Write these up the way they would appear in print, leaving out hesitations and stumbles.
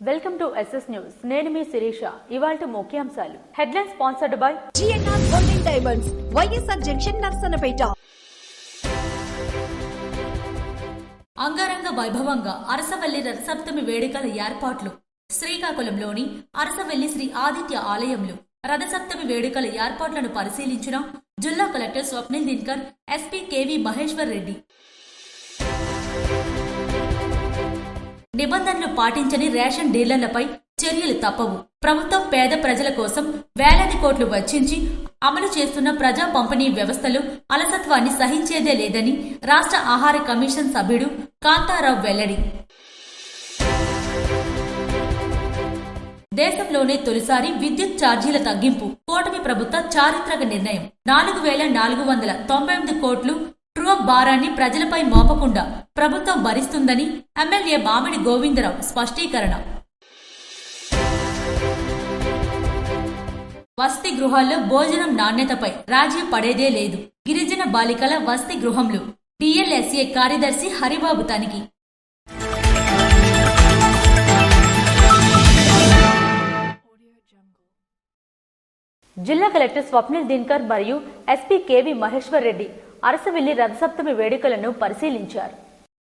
Welcome to SS news. నేను మీ శిరీష. ఇవాల్టి ముఖ్యాంశాలు. Headline sponsored by GNR golden diamonds, YSR junction, Narasannapeta. అంగరంగ వైభవంగా అరసవల్లి రథసప్తమి వేడుకల ఏర్పాట్లు. శ్రీకాకుళంలోని అరసవల్లి శ్రీ ఆదిత్య ఆలయంలో రథసప్తమి వేడుకల ఏర్పాట్లను పరిశీలించిన జిల్లా collector Swapnil Dinakar, SP KV Maheshwar Reddy. నిబంధనలు పాటించని రేషన్ డీలర్లపై చర్యలు తప్పవు. ప్రభుత్వం పేద ప్రజల కోసం వేలాది కోట్లు వెచ్చించి అమలు చేస్తున్న ప్రజా పంపిణీ వ్యవస్థలో అలసత్వాన్ని సహించేదే లేదని రాష్ట్ర ఆహార కమిషన్ సభ్యుడు కాంతారావు వెల్లడి. దేశంలోనే తొలిసారి విద్యుత్ ఛార్జీల తగ్గింపు. కూటమి ప్రభుత్వ చారిత్రక నిర్ణయం. 4,498 కోట్లు ట్రూ భారాన్ని ప్రజలపై మోపకుండా ప్రభుత్వం భరిస్తుందని ఎమ్మెల్యే మామిడి గోవిందరావు స్పష్టీకరణ. వసతి గృహాల్లో భోజనం నాణ్యతపై రాజీ పడేదే లేదు. గిరిజన బాలికల వసతి గృహంలో టీఎల్ఎస్ఏ కార్యదర్శి హరిబాబు తనిఖీ. జిల్లా కలెక్టర్ స్వప్నిల్ దినకర్ మరియు ఎస్పీ కేవీ మహేశ్వర్ రెడ్డి అరసవెల్లి రథసప్తమి వేడుకలను పరిశీలించారు.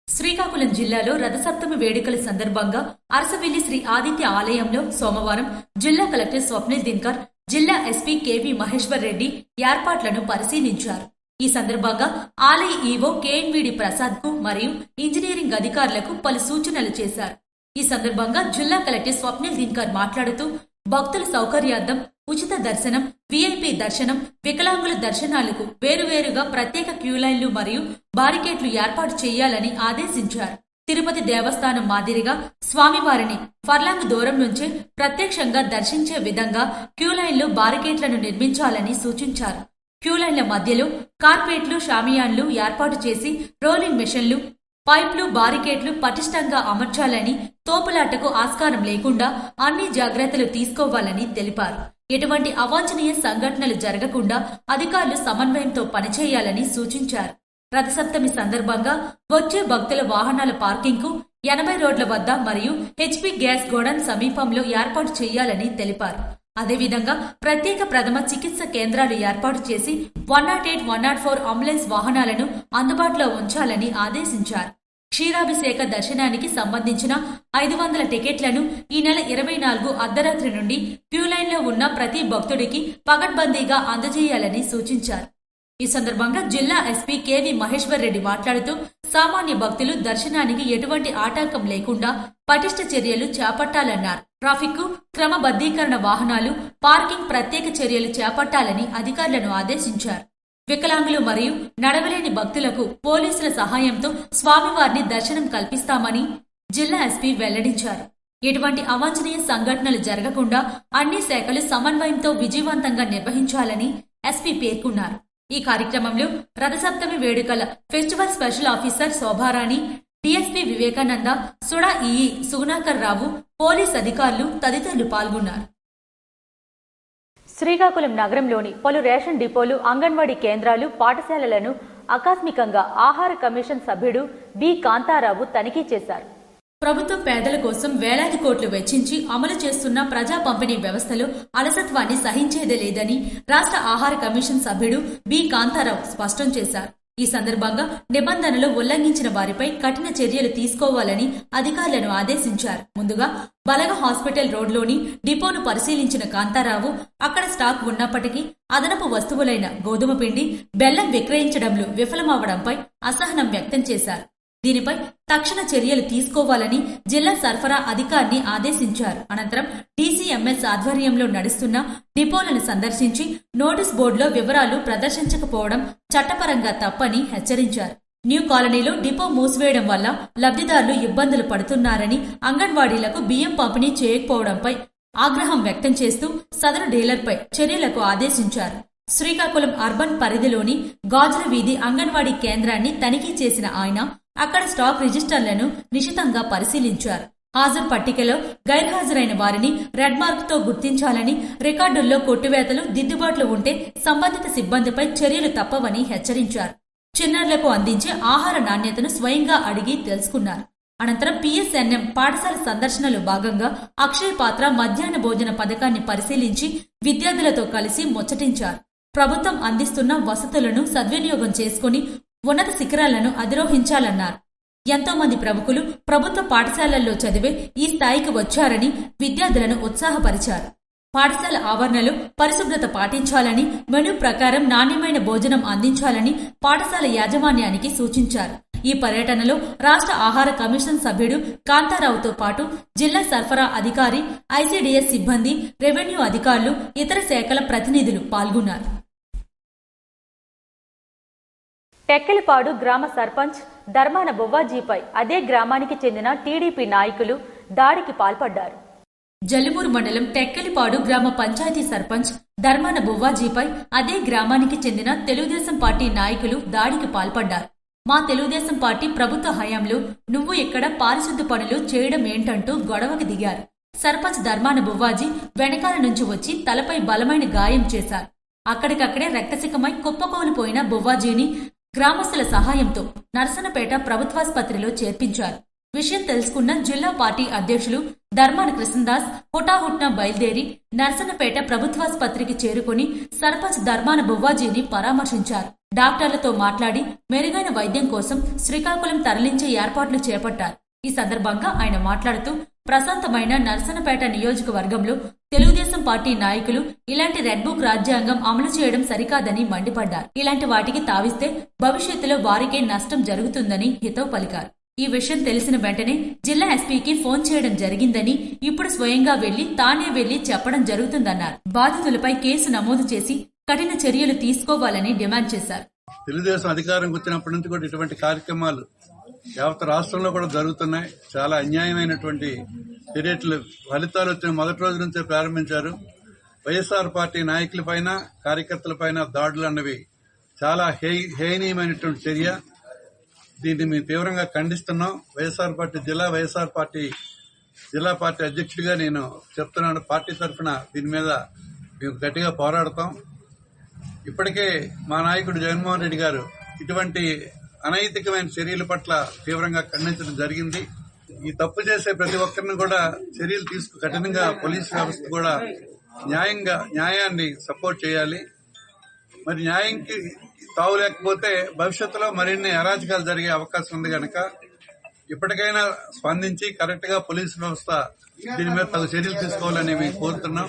శ్రీకాకుళం జిల్లాలో రథసప్తమి వేడుకల సందర్భంగా అరసవెల్లి శ్రీ ఆదిత్య ఆలయంలో సోమవారం జిల్లా కలెక్టర్ స్వప్నిల్ దినకర్, జిల్లా ఎస్పీ కేవీ మహేశ్వర్ రెడ్డి ఏర్పాట్లను పరిశీలించారు. ఈ సందర్భంగా ఆలయ ఈవో కేఎన్విడి ప్రసాద్ కు మరియు ఇంజనీరింగ్ అధికారులకు పలు సూచనలు చేశారు. ఈ సందర్భంగా జిల్లా కలెక్టర్ స్వప్నిల్ దినకర్ మాట్లాడుతూ భక్తుల సౌకర్యార్థం ఉచిత దర్శనం, వీఐపీ దర్శనం, వికలాంగుల దర్శనాలకు వేరువేరుగా ప్రత్యేక క్యూలైన్లు మరియు బారికేట్లు ఏర్పాటు చేయాలని ఆదేశించారు. తిరుపతి దేవస్థానం మాదిరిగా స్వామివారిని ఫర్లాంగ్ దూరం నుంచే ప్రత్యక్షంగా దర్శించే విధంగా క్యూలైన్లు, బారికేట్లను నిర్మించాలని సూచించారు. క్యూలైన్ల మధ్యలో కార్పెట్లు, షామియాన్లు ఏర్పాటు చేసి రోలింగ్ మెషిన్లు, పైప్లు, బారికేట్లు పటిష్టంగా అమర్చాలని, తోపులాటకు ఆస్కారం లేకుండా అన్ని జాగ్రత్తలు తీసుకోవాలని తెలిపారు. ఎటువంటి అవాంఛనీయ సంఘటనలు జరగకుండా అధికారులు సమన్వయంతో పనిచేయాలని సూచించారు. రథసప్తమి సందర్భంగా వచ్చే భక్తుల వాహనాల పార్కింగ్ కు 80 రోడ్ల వద్ద మరియు హెచ్పీ గ్యాస్ గోడౌన్ సమీపంలో ఏర్పాటు చేయాలని తెలిపారు. అదేవిధంగా ప్రత్యేక ప్రథమ చికిత్స కేంద్రాలు ఏర్పాటు చేసి 108, 104 అంబులెన్స్ వాహనాలను అందుబాటులో ఉంచాలని ఆదేశించారు. క్షీరాభిషేక దర్శనానికి సంబంధించిన 500 టికెట్లను ఈ నెల 24 అర్ధరాత్రి నుండి క్యూలైన్లో ఉన్న ప్రతి భక్తుడికి పగడ్బందీగా అందజేయాలని సూచించారు. ఈ సందర్భంగా జిల్లా ఎస్పీ కేవీ మహేశ్వర్ రెడ్డి మాట్లాడుతూ సామాన్య భక్తులు దర్శనానికి ఎటువంటి ఆటంకం లేకుండా పటిష్ట చర్యలు చేపట్టాలన్నారు. ట్రాఫిక్ క్రమబద్దీకరణ, వాహనాలు పార్కింగ్ ప్రత్యేక చర్యలు చేపట్టాలని అధికారులను ఆదేశించారు. వికలాంగులు మరియు నడవలేని భక్తులకు పోలీసుల సహాయంతో స్వామివారిని దర్శనం కల్పిస్తామని జిల్లా ఎస్పీ వెల్లడించారు. ఎటువంటి అవాంఛనీయ సంఘటనలు జరగకుండా అన్ని శాఖలు సమన్వయంతో విజయవంతంగా నిర్వహించాలని ఎస్పీ పేర్కొన్నారు. ఈ కార్యక్రమంలో రథసప్తమి వేడుకల festival special officer Shobharani, DSP Vivekananda, SUDA EE Sugunakar Rao, police అధికారులు తదితరులు పాల్గొన్నారు. శ్రీకాకుళం నగరంలోని పలు రేషన్ డిపోలు, అంగన్వాడీ కేంద్రాలు, పాఠశాలలను ఆకస్మికంగా ఆహార కమిషన్ సభ్యుడు బి కాంతారావు తనిఖీ చేశారు. ప్రభుత్వం పేదల కోసం వేలాది కోట్లు వెచ్చించి అమలు చేస్తున్న ప్రజా పంపిణీ వ్యవస్థలో అలసత్వాన్ని సహించేదే లేదని రాష్ట్ర ఆహార కమిషన్ సభ్యుడు బి కాంతారావు స్పష్టం చేశారు. ఈ సందర్భంగా నిబంధనలు ఉల్లంఘించిన వారిపై కఠిన చర్యలు తీసుకోవాలని అధికారులను ఆదేశించారు. ముందుగా బలగ హాస్పిటల్ రోడ్లోని డిపోను పరిశీలించిన కాంతారావు అక్కడ స్టాక్ ఉన్నప్పటికీ అదనపు వస్తువులైన గోధుమ పిండి, బెల్లం విక్రయించడంలో విఫలమవడంపై అసహనం వ్యక్తం చేశారు. దీనిపై తక్షణ చర్యలు తీసుకోవాలని జిల్లా సరఫరా అధికారిని ఆదేశించారు. అనంతరం డీసీఎంఎస్ ఆధ్వర్యంలో నడుస్తున్న డిపోలను సందర్శించి నోటీస్ బోర్డులో వివరాలు ప్రదర్శించకపోవడం చట్టపరంగా తప్పని హెచ్చరించారు. న్యూ కాలనీలో డిపో మూసివేయడం వల్ల లబ్ధిదారులు ఇబ్బందులు పడుతున్నారని, అంగన్వాడీలకు బియ్యం పంపిణీ చేయకపోవడంపై ఆగ్రహం వ్యక్తం చేస్తూ సదరు డీలర్పై చర్యలకు ఆదేశించారు. శ్రీకాకుళం అర్బన్ పరిధిలోని గాజుల వీధి అంగన్వాడీ కేంద్రాన్ని తనిఖీ చేసిన ఆయన అక్కడ స్టాక్ రిజిస్టర్లను నిశితంగా పరిశీలించారు. హాజరు పట్టికలో గైర్హాజరైన వారిని రెడ్ మార్క్ తో గుర్తించాలని, రికార్డుల్లో కొట్టివేతలు, దిద్దుబాట్లు ఉంటే సంబంధిత సిబ్బందిపై చర్యలు తప్పవని హెచ్చరించారు. చిన్నారులకు అందించే ఆహార నాణ్యతను స్వయంగా అడిగి తెలుసుకున్నారు. అనంతరం పిఎస్ఎన్ఎం పాఠశాల సందర్శనలో భాగంగా అక్షయ పాత్ర మధ్యాహ్న భోజన పథకాన్ని పరిశీలించి విద్యార్థులతో కలిసి ముచ్చటించారు. ప్రభుత్వం అందిస్తున్న వసతులను సద్వినియోగం చేసుకుని ఉన్నత శిఖరాలను అధిరోహించాలన్నారు. ఎంతో మంది ప్రముఖులు ప్రభుత్వ పాఠశాలల్లో చదివే ఈ స్థాయికి వచ్చారని విద్యార్థులను ఉత్సాహపరిచారు. పాఠశాల ఆవరణలో పరిశుభ్రత పాటించాలని, మెనూ ప్రకారం నాణ్యమైన భోజనం అందించాలని పాఠశాల యాజమాన్యానికి సూచించారు. ఈ పర్యటనలో రాష్ట్ర ఆహార కమిషన్ సభ్యుడు కాంతారావుతో పాటు జిల్లా సరఫరా అధికారి, ఐసీడీఎస్ సిబ్బంది, రెవెన్యూ అధికారులు, ఇతర శాఖల ప్రతినిధులు పాల్గొన్నారు. టెక్కెలపాడు గ్రామ సర్పంచ్ ధర్మాన బొవ్వాజీపై అదే గ్రామానికి చెందిన టీడీపీ నాయకులు దాడికి పాల్పడ్డారు. జల్లిమూరు మండలం టెక్కెలిపాడు గ్రామ పంచాయతీ సర్పంచ్ ధర్మాన బొవ్వాజీపై అదే గ్రామానికి చెందిన తెలుగుదేశం పార్టీ నాయకులు దాడికి పాల్పడ్డారు. మా తెలుగుదేశం పార్టీ ప్రభుత్వ హయాంలో నువ్వు ఇక్కడ పారిశుద్ధ్య పనులు చేయడం ఏంటంటూ గొడవకు దిగారు. సర్పంచ్ ధర్మాన బొవ్వాజీ వెనకాల నుంచి వచ్చి తలపై బలమైన గాయం చేశారు. అక్కడికక్కడే రక్తసికమై కుప్పకూలిపోయిన బొవ్వాజీని గ్రామస్తుల సహాయంతో నర్సనపేట ప్రభుత్వాసుపత్రిలో చేర్పించారు. విషయం తెలుసుకున్న జిల్లా పార్టీ అధ్యక్షులు ధర్మాన కృష్ణదాస్ హుటాహుట్న బయలుదేరి నర్సనపేట ప్రభుత్వాసుపత్రికి చేరుకుని సర్పంచ్ ధర్మాన బొవ్వాజీని పరామర్శించారు. డాక్టర్లతో మాట్లాడి మెరుగైన వైద్యం కోసం శ్రీకాకుళం తరలించే ఏర్పాట్లు చేపట్టారు. ఈ సందర్భంగా ఆయన మాట్లాడుతూ ప్రశాంతమైన నర్సనపేట నియోజకవర్గంలో తెలుగుదేశం పార్టీ నాయకులు ఇలాంటి రెడ్ బుక్ రాజ్యాంగం అమలు చేయడం సరికాదని మండిపడ్డారు. ఇలాంటి వాటికి తావిస్తే భవిష్యత్తులో వారికే నష్టం జరుగుతుందని హితవు పలికారు. ఈ విషయం తెలిసిన వెంటనే జిల్లా ఎస్పీకి ఫోన్ చేయడం జరిగిందని, ఇప్పుడు స్వయంగా తానే వెళ్లి చెప్పడం జరుగుతుందన్నారు. బాధితులపై కేసు నమోదు చేసి కఠిన చర్యలు తీసుకోవాలని డిమాండ్ చేశారు. తెలుగుదేశం అధికారం వచ్చినప్పటి నుంచి కూడా ఇటువంటి కార్యక్రమాలు యావత్ రాష్ట్రంలో కూడా జరుగుతున్నాయి. చాలా అన్యాయమైనటువంటి చర్యలు ఫలితాలు వచ్చిన మొదటి రోజు నుంచే ప్రారంభించారు. వైఎస్ఆర్ పార్టీ నాయకులపైన, కార్యకర్తలపైన దాడులు అన్నవి చాలా హేయనీయమైనటువంటి చర్య. దీన్ని మేము తీవ్రంగా ఖండిస్తున్నాం. వైఎస్ఆర్ పార్టీ జిల్లా పార్టీ అధ్యక్షుడిగా నేను చెప్తున్నాను. పార్టీ తరఫున దీని మీద మేము గట్టిగా పోరాడతాం. ఇప్పటికే మా నాయకుడు జగన్మోహన్ రెడ్డి గారు ఇటువంటి అనైతికమైన చర్యల పట్ల తీవ్రంగా ఖండించడం జరిగింది. ఈ తప్పు చేసే ప్రతి ఒక్కరిని కూడా చర్యలు కఠినంగా పోలీసు వ్యవస్థ కూడా న్యాయాన్ని సపోర్ట్ చేయాలి. మరి న్యాయంకి తావు లేకపోతే భవిష్యత్తులో మరిన్ని అరాచకాలు జరిగే అవకాశం ఉంది కనుక ఇప్పటికైనా స్పందించి కరెక్ట్ గా పోలీసు వ్యవస్థ దీని మీద తగు చర్యలు తీసుకోవాలని మేము కోరుతున్నాం.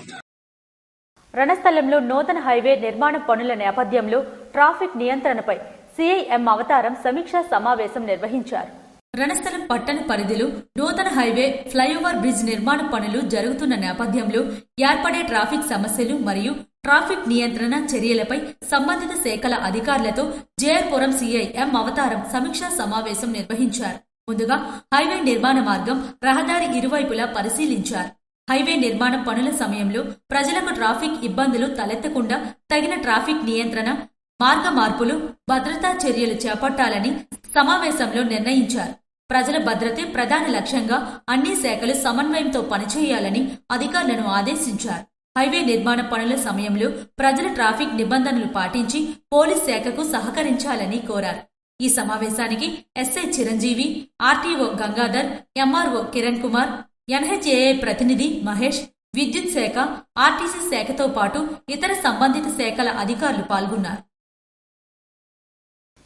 రణస్థలంలో నూతన హైవే నిర్మాణ పనుల నేపథ్యంలో ట్రాఫిక్ నియంత్రణపై సిఐఎం అవతారం సమీక్షా సమావేశం నిర్వహించారు. రణస్థలం పట్టణ పరిధిలో నూతన హైవే ఫ్లైఓవర్ బ్రిడ్జ్ నిర్మాణ పనులు జరుగుతున్న నేపథ్యంలో ఏర్పడే ట్రాఫిక్ సమస్యలు మరియు ట్రాఫిక్ నియంత్రణ చర్యలపై సంబంధిత శాఖల అధికారులతో జేఆర్పురం సిఐఎం అవతారం సమీక్షా సమావేశం నిర్వహించారు. ముందుగా హైవే నిర్మాణ మార్గం, రహదారి ఇరువైపులా పరిశీలించారు. హైవే నిర్మాణ పనుల సమయంలో ప్రజలకు ట్రాఫిక్ ఇబ్బందులు తలెత్తకుండా తగిన ట్రాఫిక్ నియంత్రణ, మార్గ మార్పులు, భద్రతా చర్యలు చేపట్టాలని సమావేశంలో నిర్ణయించారు. ప్రజల భద్రతే ప్రధాన లక్ష్యంగా అన్ని శాఖలు సమన్వయంతో పనిచేయాలని అధికారులను ఆదేశించారు. హైవే నిర్మాణ పనుల సమయంలో ప్రజలు ట్రాఫిక్ నిబంధనలు పాటించి పోలీస్ శాఖకు సహకరించాలని కోరారు. ఈ సమావేశానికి SI Chiranjeevi, RTO Gangadhar, MRO Kiran Kumar, NHAI ప్రతినిధి మహేష్, విద్యుత్ శాఖ, ఆర్టీసీ శాఖతో పాటు ఇతర సంబంధిత శాఖల అధికారులు పాల్గొన్నారు.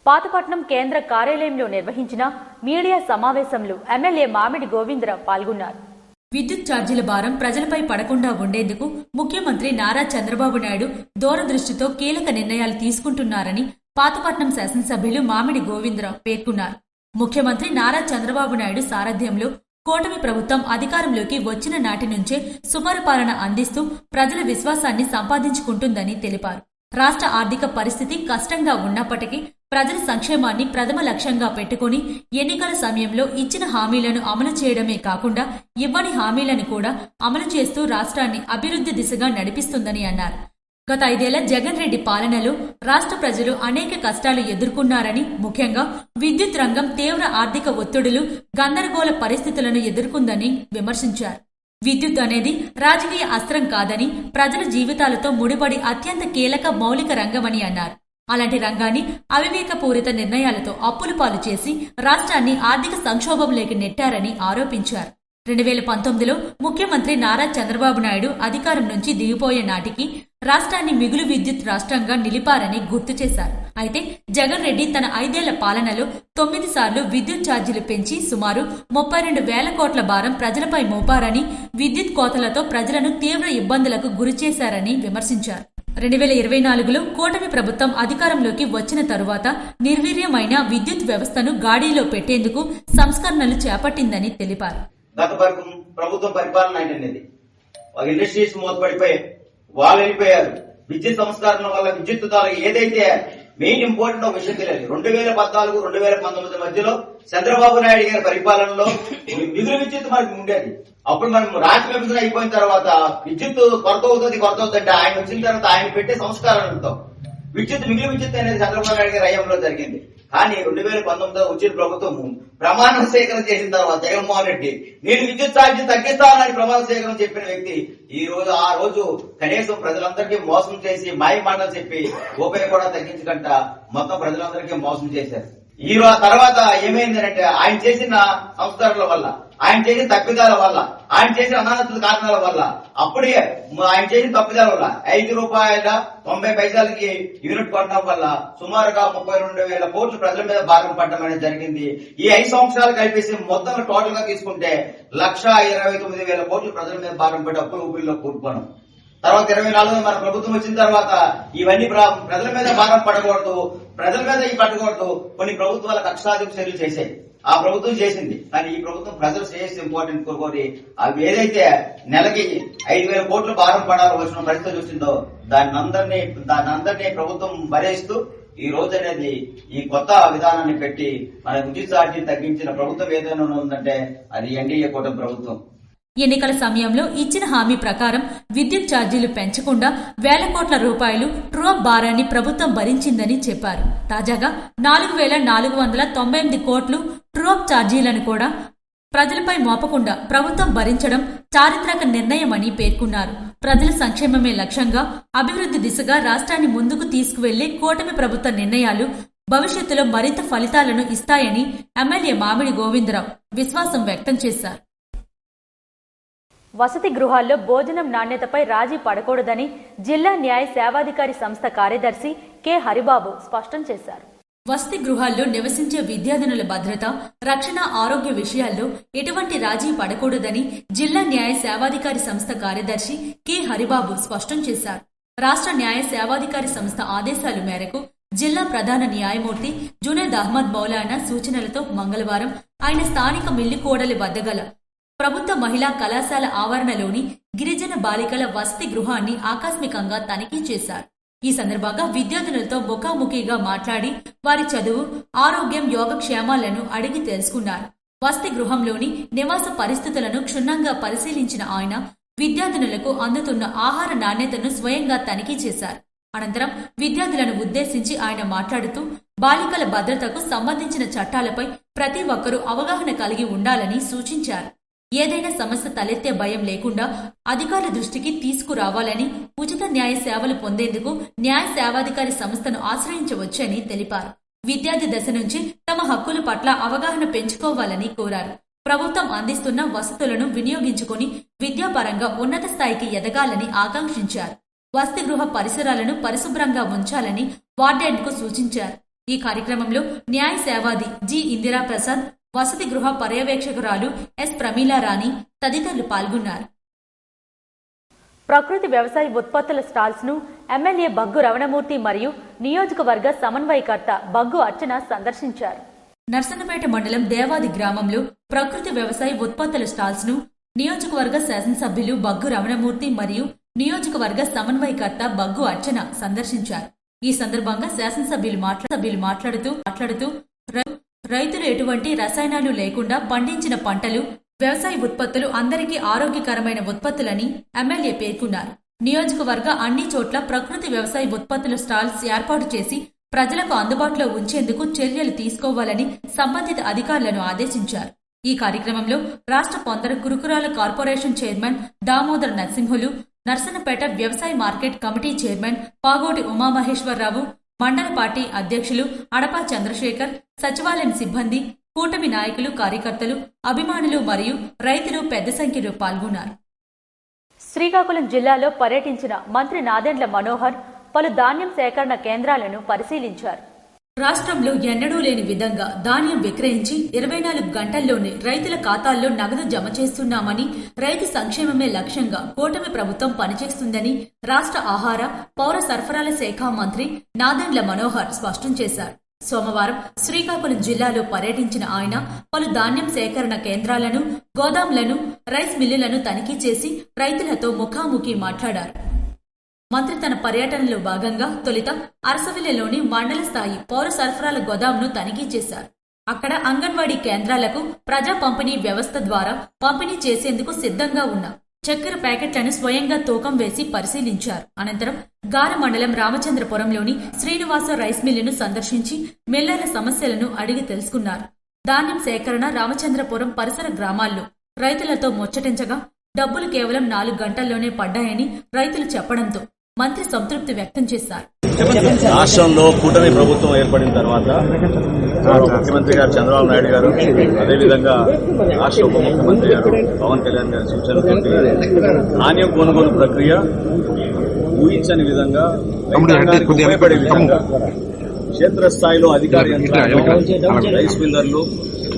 పాతపట్నం కేంద్ర కార్యాలయంలో నిర్వహించిన మీడియా సమావేశంలో ఎమ్మెల్యే మామిడి గోవిందరావు పాల్గొన్నారు. విద్యుత్ ఛార్జీల భారం ప్రజలపై పడకుండా ఉండేందుకు ముఖ్యమంత్రి నారా చంద్రబాబు నాయుడు దూరదృష్టితో కీలక నిర్ణయాలు తీసుకుంటున్నారని పాతపట్నం శాసనసభ్యులు మామిడి గోవిందరావు పేర్కొన్నారు. ముఖ్యమంత్రి నారా చంద్రబాబు నాయుడు సారథ్యంలో కూటమి ప్రభుత్వం అధికారంలోకి వచ్చిన నాటి నుంచే సుపరిపాలన అందిస్తూ ప్రజల విశ్వాసాన్ని సంపాదించుకుంటుందని తెలిపారు. రాష్ట్ర ఆర్థిక పరిస్థితి కష్టంగా ఉన్నప్పటికీ ప్రజల సంక్షేమాన్ని ప్రథమ లక్ష్యంగా పెట్టుకుని ఎన్నికల సమయంలో ఇచ్చిన హామీలను అమలు చేయడమే కాకుండా ఇవ్వని హామీలను కూడా అమలు చేస్తూ రాష్ట్రాన్ని అభివృద్ధి దిశగా నడిపిస్తుందని అన్నారు. గత 5 ఏళ్ల జగన్ రెడ్డి పాలనలో రాష్ట్ర ప్రజలు అనేక కష్టాలు ఎదుర్కొన్నారని, ముఖ్యంగా విద్యుత్ రంగం తీవ్ర ఆర్థిక ఒత్తిడులు, గందరగోళ పరిస్థితులను ఎదుర్కొందని విమర్శించారు. విద్యుత్ అనేది రాజకీయ అస్త్రం కాదని, ప్రజల జీవితాలతో ముడిపడి అత్యంత కీలక మౌలిక రంగమని అన్నారు. అలాంటి రంగాన్ని అవివేకపూరిత నిర్ణయాలతో అప్పుల పాలు చేసి రాష్ట్రాన్ని ఆర్థిక సంక్షోభంలోకి నెట్టారని ఆరోపించారు. 2019లో ముఖ్యమంత్రి నారా చంద్రబాబు నాయుడు అధికారం నుంచి దిగిపోయే నాటికి రాష్ట్రాన్ని మిగులు విద్యుత్ రాష్ట్రంగా నిలిపారని గుర్తు చేశారు. అయితే జగన్ రెడ్డి తన 5 ఏళ్ల పాలనలో 9 సార్లు విద్యుత్ ఛార్జీలు పెంచి సుమారు 32,000 కోట్ల భారం ప్రజలపై మోపారని, విద్యుత్ కోతలతో ప్రజలను తీవ్ర ఇబ్బందులకు గురిచేశారని విమర్శించారు. 2024లో కూటమి ప్రభుత్వం అధికారంలోకి వచ్చిన తరువాత నిర్వీర్యమైన విద్యుత్ వ్యవస్థను గాడిలో పెట్టేందుకు సంస్కరణలు చేపట్టిందని తెలిపారు. గత ప్రభుత్వం పరిపాలన అనేది ఇండస్ట్రీస్ మూతపడిపోయి వాళ్ళు వెళ్ళిపోయారు. విద్యుత్ సంస్కరణ వల్ల విద్యుత్ ధరలు ఏదైతే మెయిన్ ఇంపార్టెంట్ ఒక విషయం తెలియదు. 2014-2019 మధ్యలో చంద్రబాబు నాయుడు గారి పరిపాలనలో మిగులు విద్యుత్ మనకి ఉండేది. అప్పుడు మనం రాష్ట్ర విభజన అయిపోయిన తర్వాత విద్యుత్ కొరత అవుతుంది అంటే ఆయన వచ్చిన తర్వాత ఆయన పెట్టే సంస్కరణలతో మిగులు విద్యుత్ అనేది చంద్రబాబు నాయుడు గారి హయాంలో జరిగింది. కానీ 2019 వచ్చిన ప్రభుత్వం ప్రమాణ స్వీకరణ చేసిన తర్వాత జగన్మోహన్ రెడ్డి నేను విద్యుత్ ఛార్జీ తగ్గిస్తానని ప్రమాణ స్వీకరణ చెప్పిన వ్యక్తి ఆ రోజు కనీసం ప్రజలందరికీ మోసం చేసి మాయ మాటలు చెప్పి రూపాయి కూడా తగ్గించకంట మొత్తం ప్రజలందరికీ మోసం చేశారు. తర్వాత ఏమైందంటే ఆయన చేసిన సంస్కరణల వల్ల, ఆయన చేసిన తప్పిదాల వల్ల, ఆయన చేసిన అనాథ కారణాల వల్ల, అప్పుడే ఆయన చేసిన తప్పిదాల వల్ల ₹5.90 యూనిట్ కొనడం వల్ల సుమారుగా 32,000 కోట్లు ప్రజల మీద భారం పడడం అనేది జరిగింది. ఈ 5 సంవత్సరాలు కలిపేసి మొత్తం టోటల్ గా తీసుకుంటే 1,29,000 కోట్లు ప్రజల మీద భారం పడి అప్పుల ఊపిరిలో కూరుకున్నాం. తర్వాత 24 మన ప్రభుత్వం వచ్చిన తర్వాత ఇవన్నీ ప్రజల మీద భారం పడకూడదు, ప్రజల మీద పడకూడదు. కొన్ని ప్రభుత్వాల కక్షాధిప చర్యలు చేశాయి. ఆ ప్రభుత్వం చేసింది. కానీ ఈ ప్రభుత్వం ప్రజల శ్రేయస్సు ఇంపార్టెంట్ కోరి అవి ఏదైతే నెలకి 5,000 కోట్లు భారం పడాలో వచ్చిన పరిస్థితి వచ్చిందో దాన్ని అందరినీ ప్రభుత్వం భరేస్తూ ఈ రోజు అనేది ఈ కొత్త విధానాన్ని పెట్టి మన విద్యుత్ ఛార్జీ తగ్గించిన ప్రభుత్వం ఏదైనా ఉందంటే అది ఎన్డీఏ కూటమి ప్రభుత్వం. ఎన్నికల సమయంలో ఇచ్చిన హామీ ప్రకారం విద్యుత్ ఛార్జీలు పెంచకుండా ₹1,000 కోట్ల ట్రూ-అప్ భారాన్ని ప్రభుత్వం భరించిందని చెప్పారు. తాజాగా 4,498 కోట్లు ట్రూ-అప్ ఛార్జీలను కూడా ప్రజలపై మోపకుండా ప్రభుత్వం భరించడం చారిత్రక నిర్ణయమని పేర్కొన్నారు. ప్రజల సంక్షేమమే లక్ష్యంగా అభివృద్ధి దిశగా రాష్ట్రాన్ని ముందుకు తీసుకువెళ్లే కూటమి ప్రభుత్వ నిర్ణయాలు భవిష్యత్తులో మరింత ఫలితాలను ఇస్తాయని ఎమ్మెల్యే మామిడి గోవిందరావు విశ్వాసం వ్యక్తం చేశారు. వసతి గృహాల్లో భోజనం నాణ్యతపై రాజీ పడకూడదని జిల్లా న్యాయ సేవాధికారి సంస్థ కార్యదర్శి కె హరిబాబు స్పష్టం చేశారు. వసతి గృహాల్లో నివసించే విద్యార్థినుల భద్రత, రక్షణ, ఆరోగ్య విషయాల్లో ఎటువంటి రాజీ పడకూడదని జిల్లా న్యాయ సేవాధికారి సంస్థ కార్యదర్శి కె హరిబాబు స్పష్టం చేశారు. రాష్ట్ర న్యాయ సేవాధికారి సంస్థ ఆదేశాల మేరకు జిల్లా ప్రధాన న్యాయమూర్తి జునేద్ అహ్మద్ మౌలానా సూచనలతో మంగళవారం ఆయన స్థానిక మిల్లికోడలి వద్ద గల ప్రభుత్వ మహిళా కళాశాల ఆవరణలోని గిరిజన బాలికల వసతి గృహాన్ని ఆకస్మికంగా తనిఖీ చేశారు. ఈ సందర్భంగా విద్యార్థినులతో ముఖాముఖిగా మాట్లాడి వారి చదువు, ఆరోగ్యం, యోగక్షేమాలను అడిగి తెలుసుకున్నారు. వసతి గృహంలోని నివాస పరిస్థితులను క్షుణ్ణంగా పరిశీలించిన ఆయన విద్యార్థినులకు అందుతున్న ఆహార నాణ్యతను స్వయంగా తనిఖీ చేశారు. అనంతరం విద్యార్థులను ఉద్దేశించి ఆయన మాట్లాడుతూ బాలికల భద్రతకు సంబంధించిన చట్టాలపై ప్రతి ఒక్కరూ అవగాహన కలిగి ఉండాలని సూచించారు. ఏదైనా సమస్య తలెత్తే భయం లేకుండా అధికారుల దృష్టికి తీసుకురావాలని, ఉచిత న్యాయ సేవలు పొందేందుకు న్యాయ సేవాధికారి సంస్థను ఆశ్రయించవచ్చని తెలిపారు. విద్యార్థి దశ నుంచి తమ హక్కుల పట్ల అవగాహన పెంచుకోవాలని కోరారు. ప్రభుత్వం అందిస్తున్న వసతులను వినియోగించుకుని విద్యాపరంగా ఉన్నత స్థాయికి ఎదగాలని ఆకాంక్షించారు. వసతి గృహ పరిసరాలను పరిశుభ్రంగా ఉంచాలని వార్డెన్కు సూచించారు. ఈ కార్యక్రమంలో న్యాయ సేవాది జి ఇందిరా ప్రసాద్, వసతి గృహ పర్యవేక్షకురాలు ఎస్ ప్రమీలా రాణి తదితరులు పాల్గొన్నారు. ప్రకృతి వ్యవసాయ ఉత్పత్తుల స్టాల్స్ ను ఎమ్మెల్యే బగ్గు రమణమూర్తి మరియు నియోజకవర్గ సమన్వయకర్త బగ్గు అర్చన సందర్శించారు. నర్సన్నపేట మండలం దేవాది గ్రామంలో ప్రకృతి వ్యవసాయ ఉత్పత్తుల స్టాల్స్ ను నియోజకవర్గ శాసనసభ్యులు బగ్గు రమణమూర్తి మరియు నియోజకవర్గ సమన్వయకర్త బగ్గు అర్చన సందర్శించారు. ఈ సందర్భంగా శాసనసభ్యులు మాట్లాడుతూ రైతులు ఎటువంటి రసాయనాలు లేకుండా పండించిన పంటలు, వ్యవసాయ ఉత్పత్తులు అందరికీ ఆరోగ్యకరమైన ఉత్పత్తులని ఎమ్మెల్యే పేర్కొన్నారు. నియోజకవర్గ అన్ని చోట్ల ప్రకృతి వ్యవసాయ ఉత్పత్తుల స్టాల్స్ ఏర్పాటు చేసి ప్రజలకు అందుబాటులో ఉంచేందుకు చర్యలు తీసుకోవాలని సంబంధిత అధికారులను ఆదేశించారు. ఈ కార్యక్రమంలో రాష్ట్ర పొందర కురుకురాల కార్పొరేషన్ చైర్మన్ దామోదర్ నరసింహులు, నర్సన్నపేట వ్యవసాయ market committee chairman Pagoti Umamaheswararao, మండల పార్టీ అధ్యక్షులు అడపా చంద్రశేఖర్, సచివాలయం సిబ్బంది, కూటమి నాయకులు, కార్యకర్తలు, అభిమానులు మరియు రైతులు పెద్ద సంఖ్యలో పాల్గొన్నారు. శ్రీకాకుళం జిల్లాలో పర్యటించిన మంత్రి నాదెండ్ల మనోహర్ పలు ధాన్యం సేకరణ కేంద్రాలను పరిశీలించారు. రాష్ట్రంలో ఎన్నడూ లేని విధంగా ధాన్యం విక్రయించి 24 గంటల్లోనే రైతుల ఖాతాల్లో నగదు జమ చేస్తున్నామని, రైతు సంక్షేమమే లక్ష్యంగా కూటమి ప్రభుత్వం పనిచేస్తుందని రాష్ట్ర ఆహార, పౌర సరఫరాల శాఖ మంత్రి నాదెండ్ల మనోహర్ స్పష్టం చేశారు. సోమవారం శ్రీకాకుళం జిల్లాలో పర్యటించిన ఆయన పలు ధాన్యం సేకరణ కేంద్రాలను, గోదాంలను, రైస్ మిల్లులను తనిఖీ చేసి రైతులతో ముఖాముఖి మాట్లాడారు. మంత్రి తన పర్యటనలో భాగంగా తొలుత అరసవిల్లిలోని మండల స్థాయి పౌర సరఫరాల గోదాంను తనిఖీ చేశారు. అక్కడ అంగన్వాడీ కేంద్రాలకు ప్రజా పంపిణీ వ్యవస్థ ద్వారా పంపిణీ చేసేందుకు సిద్ధంగా ఉన్న చక్కెర ప్యాకెట్లను స్వయంగా తూకం వేసి పరిశీలించారు. అనంతరం గార మండలం రామచంద్రపురంలోని శ్రీనివాస రైస్ మిల్లును సందర్శించి మిల్లర్ల సమస్యలను అడిగి తెలుసుకున్నారు. ధాన్యం సేకరణ రామచంద్రపురం పరిసర గ్రామాల్లో రైతులతో ముచ్చటించగా డబ్బులు కేవలం 4 గంటల్లోనే పడ్డాయని రైతులు చెప్పడంతో మంత్రి సంతృప్తి వ్యక్తం చేశారు. రాష్ట్రంలో కూటమి ప్రభుత్వం ఏర్పడిన తర్వాత ముఖ్యమంత్రి గారు చంద్రబాబు నాయుడు గారు, అదేవిధంగా రాష్ట్ర ఉప ముఖ్యమంత్రి గారు పవన్ కళ్యాణ్ గారి సూచనలతో ధాన్యం కొనుగోలు ప్రక్రియ ఊహించని విధంగా, రైతాంగానికి ఉపయోగపడే విధంగా క్షేత్రస్థాయిలో అధికార యంత్రాంగం, రైస్ మిల్లర్లు,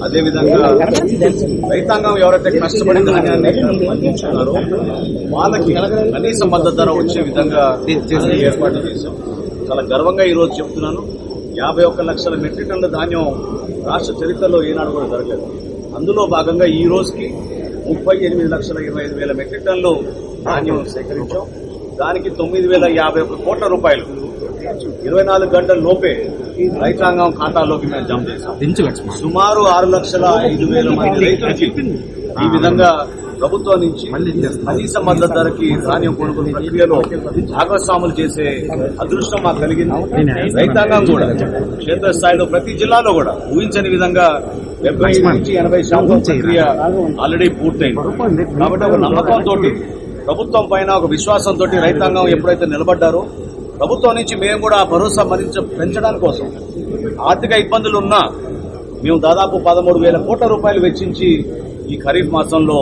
అదేవిధంగా రైతాంగం ఎవరైతే కష్టపడి ధాన్యాన్ని అందించున్నారో వాళ్ళకి కనీస మద్దతు ధర వచ్చే విధంగా ఏర్పాటు చేశాం. చాలా గర్వంగా ఈ రోజు చెప్తున్నాను, 51 లక్షల మెట్రిక్ టన్నుల ధాన్యం రాష్ట్ర చరిత్రలో ఏనాడు కూడా జరగలేదు. అందులో భాగంగా ఈ రోజుకి 38,25,000 మెట్రిక్ టన్నులు ధాన్యం సేకరించాం. దానికి 9,051 కోట్ల రూపాయలు 24 గంటల లోపే రైతాంగం ఖాతాలోకి మేము జమ చేశాం. సుమారు 6,05,000 మంది రైతులకి ఈ విధంగా ప్రభుత్వం నుంచి కనీస మద్దతు ధరకి ధాన్యం కొనుగోలు ప్రక్రియలో భాగస్వాములు చేసే అదృష్టం మాకు కలిగింది. రైతాంగం కూడా క్షేత్రస్థాయిలో ప్రతి జిల్లాలో కూడా ఊహించని విధంగా 70 నుంచి 80% ప్రక్రియ ఆల్రెడీ పూర్తయింది. కాబట్టి ఒక నమ్మకంతో, ప్రభుత్వం పైన ఒక విశ్వాసంతో రైతాంగం ఎప్పుడైతే నిలబడ్డారో ప్రభుత్వం నుంచి మేము కూడా ఆ భరోసా పెంచడానికి కోసం ఆర్థిక ఇబ్బందులు ఉన్నా మేము దాదాపు 13,000 కోట్ల రూపాయలు వెచ్చించి ఈ ఖరీఫ్ మాసంలో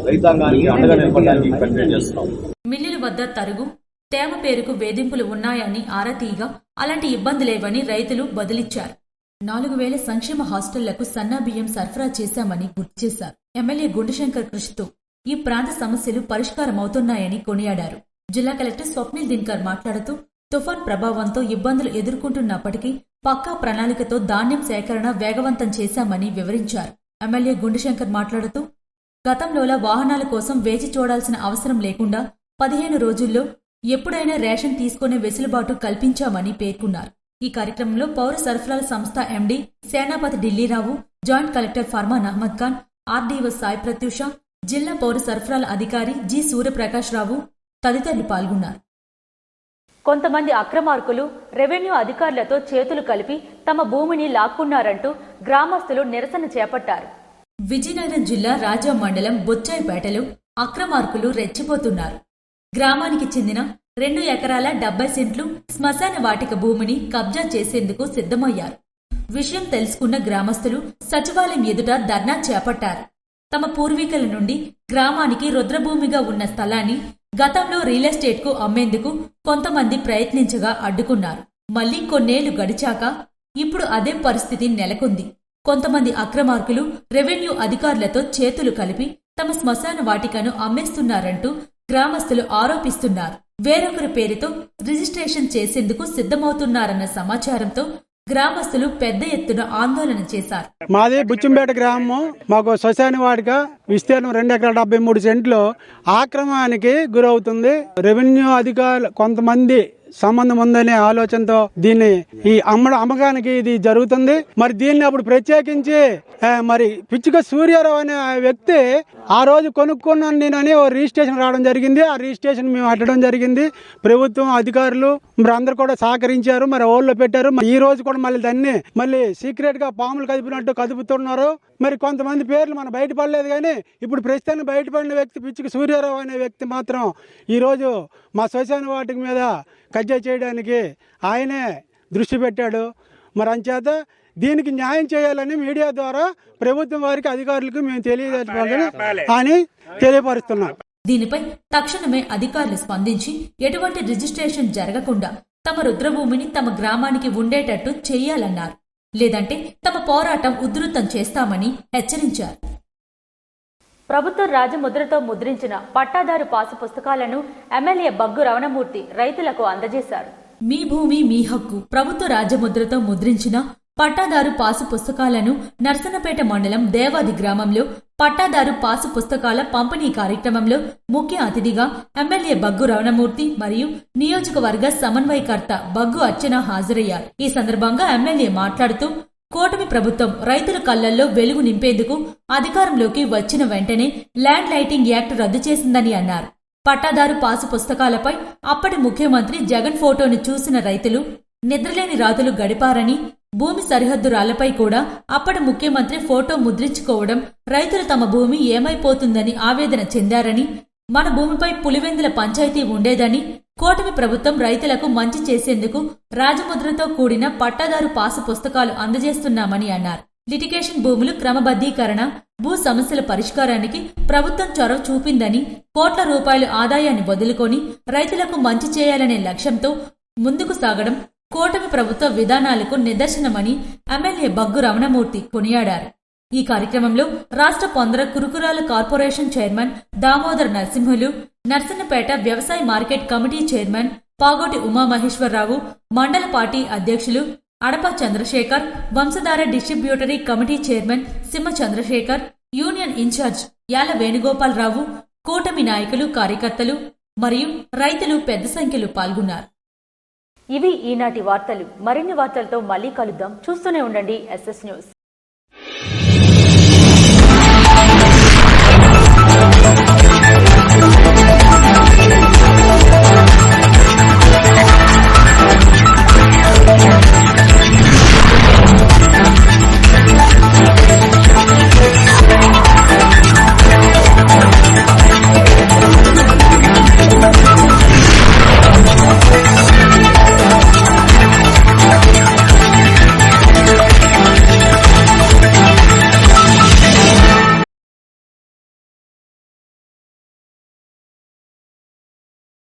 రైతాంగానికి అండగా నిలబడడానికి ప్రయత్నం చేస్తున్నాం. మిల్లుల వద్ద తరుగు, తేమ పేరుకు వేధింపులు ఉన్నాయని ఆరా తీయగా అలాంటి ఇబ్బందులేవని రైతులు బదులిచ్చారు. 4,000 సంక్షేమ హాస్టళ్లకు సన్నా బియ్యం సరఫరా చేశామని గుర్తు చేశారు. ఎమ్మెల్యే గుండెశంకర్ కృషితో ఈ ప్రాంత సమస్యలు పరిష్కారమవుతున్నాయని కొనియాడారు. జిల్లా కలెక్టర్ స్వప్నిల్ దిన్కర్ మాట్లాడుతూ తుఫాన్ ప్రభావంతో ఇబ్బందులు ఎదుర్కొంటున్నప్పటికీ పక్కా ప్రణాళికతో ధాన్యం సేకరణ వేగవంతం చేశామని వివరించారు. ఎమ్మెల్యే గుండెశంకర్ మాట్లాడుతూ గతంలోలా వాహనాల కోసం వేచి చూడాల్సిన అవసరం లేకుండా 15 రోజుల్లో ఎప్పుడైనా రేషన్ తీసుకునే వెసులుబాటు కల్పించామని పేర్కొన్నారు. ఈ కార్యక్రమంలో పౌర సరఫరాల సంస్థ MD Senapati Dillirao, joint collector Farman Ahmed Khan, RDO Sai Pratyusha, జిల్లా పౌర సరఫరాల అధికారి జి సూర్యప్రకాష్ రావు తదితరులు పాల్గొన్నారు. కొంతమంది అక్రమార్కులు రెవెన్యూ అధికారులతో చేతులు కలిపి తమ భూమిని లాక్కున్నారంటూ గ్రామస్తులు నిరసన చేపట్టారు. విజయనగరం జిల్లా రాజా మండలం బొచ్చాయిపేటలో అక్రమార్కులు రెచ్చిపోతున్నారు. గ్రామానికి చెందిన 2 ఎకరాల 70 సెంట్లు శ్మశాన వాటిక భూమిని కబ్జా చేసేందుకు సిద్ధమయ్యారు. విషయం తెలుసుకున్న గ్రామస్తులు సచివాలయం ఎదుట ధర్నా చేపట్టారు. తమ పూర్వీకుల నుండి గ్రామానికి రుద్రభూమిగా ఉన్న స్థలాన్ని గతంలో రియల్ ఎస్టేట్ కు అమ్మేందుకు కొంతమంది ప్రయత్నించగా అడ్డుకున్నారు. మళ్లీ కొన్నేళ్లు గడిచాక ఇప్పుడు అదే పరిస్థితి నెలకొంది. కొంతమంది అక్రమార్కులు రెవెన్యూ అధికారులతో చేతులు కలిపి తమ శ్మశాన వాటికను అమ్మేస్తున్నారంటూ గ్రామస్తులు ఆరోపిస్తున్నారు. వేరొకరి పేరుతో రిజిస్ట్రేషన్ చేసేందుకు సిద్ధమవుతున్నారన్న సమాచారంతో గ్రామస్తులు పెద్ద ఎత్తున ఆందోళన చేశారు. మాది బుచ్చంపేట గ్రామం. మాకు శ్మశాన వాటిక విస్తీర్ణం 2 ఎకరాల 73 సెంట్లు ఆక్రమణకి గురవుతుంది. రెవెన్యూ అధికారులు కొంతమంది సంబంధం ఉందనే ఆలోచనతో దీన్ని ఈ అమ్మకానికి ఇది జరుగుతుంది. మరి దీన్ని అప్పుడు ప్రత్యేకించి మరి పిచ్చుక సూర్యారావు అనే వ్యక్తి ఆ రోజు కొనుక్కున్నాను నేనని ఓ రిజిస్ట్రేషన్ రావడం జరిగింది. ఆ రిజిస్ట్రేషన్ మేము అట్టడం జరిగింది. ప్రభుత్వం అధికారులు మరి అందరు కూడా సహకరించారు. మరి ఓళ్ళు పెట్టారు. ఈ రోజు కూడా మళ్ళీ దాన్ని మళ్ళీ సీక్రెట్ గా పాములు కదిపినట్టు కదుపుతున్నారు. మరి కొంతమంది పేర్లు మన బయటపడలేదు, కానీ ఇప్పుడు ప్రస్తుతానికి బయటపడిన వ్యక్తి పిచ్చుక సూర్యారావు అనే వ్యక్తి మాత్రం ఈరోజు మా శ్మశాన వాటిక మీద కబ్జా చేయడానికి ఆయనే దృష్టి పెట్టాడు. మరి అంచేత దీనికి న్యాయం చేయాలని మీడియా ద్వారా ప్రభుత్వం వారికి అధికారులకు మేము తెలియజేసుకోవాలని అని తెలియపరుస్తున్నాం. దీనిపై తక్షణమే అధికారులు స్పందించి ఎటువంటి రిజిస్ట్రేషన్ జరగకుండా తమ రుద్రభూమిని తమ గ్రామానికి ఉండేటట్టు చేయాలన్నారు. లేదంటే తమ పోరాటం ఉధృతం చేస్తామని హెచ్చరించారు. ప్రభుత్వ రాజముద్రతో ముద్రించిన పట్టాదారు పాసు పుస్తకాలను ఎమ్మెల్యే బగ్గు రమణమూర్తి రైతులకు అందజేశారు. మీ భూమి మీ హక్కు ప్రభుత్వ రాజముద్రతో ముద్రించిన పట్టాదారు పాసు పుస్తకాలను నర్సన్నపేట మండలం దేవాది గ్రామంలో పట్టాదారు పాసు పుస్తకాల పంపిణీ కార్యక్రమంలో ముఖ్య అతిథిగా ఎమ్మెల్యే బగ్గు రమణమూర్తి మరియు నియోజకవర్గ సమన్వయకర్త బగ్గు అర్చన హాజరయ్యారు. ఈ సందర్భంగా ఎమ్మెల్యే మాట్లాడుతూ కూటమి ప్రభుత్వం రైతుల కళ్లల్లో వెలుగు నింపేందుకు అధికారంలోకి వచ్చిన వెంటనే ల్యాండ్ లైటింగ్ యాక్ట్ రద్దు చేసిందని అన్నారు. పట్టాదారు పాసు పుస్తకాలపై అప్పటి ముఖ్యమంత్రి జగన్ ఫోటోను చూసిన రైతులు నిద్రలేని రాత్రులు గడిపారని, భూమి సరిహద్దు రాళ్లపై కూడా అప్పటి ముఖ్యమంత్రి ఫోటో ముద్రించుకోవడం రైతులు తమ భూమి ఏమైపోతుందని ఆవేదన చెందారని, మన భూమిపై పులివెందుల పంచాయతీ ఉండేదని, కూటమి ప్రభుత్వం రైతులకు మంచి చేసేందుకు రాజముద్రతో కూడిన పట్టాదారు పాసు పుస్తకాలు అందజేస్తున్నామని అన్నారు. లిటిగేషన్ భూములు క్రమబద్దీకరణ, భూ సమస్యల పరిష్కారానికి ప్రభుత్వం చొరవ చూపిందని, కోట్ల రూపాయల ఆదాయాన్ని వదులుకొని రైతులకు మంచి చేయాలనే లక్ష్యంతో ముందుకు సాగడం కూటమి ప్రభుత్వ విధానాలకు నిదర్శనమని ఎమ్మెల్యే బగ్గు రమణమూర్తి కొనియాడారు. ఈ కార్యక్రమంలో రాష్ట్ర పొందర కురుకురాల కార్పొరేషన్ చైర్మన్ దామోదర్ నరసింహులు, నర్సన్నపేట వ్యవసాయ market committee chairman Pagoti Umamaheswararao, మండల పార్టీ అధ్యక్షులు Adapa Chandrasekhar, Vamsadhara distributary committee chairman Simha Chandrasekhar, union incharge Yala Venugopalarao, కూటమి నాయకులు, కార్యకర్తలు మరియు రైతులు పెద్ద సంఖ్యలో పాల్గొన్నారు. ఇవి ఈనాటి వార్తలు. మరిన్ని వార్తలతో మళ్ళీ కలుద్దాం. చూస్తూనే ఉండండి SS న్యూస్.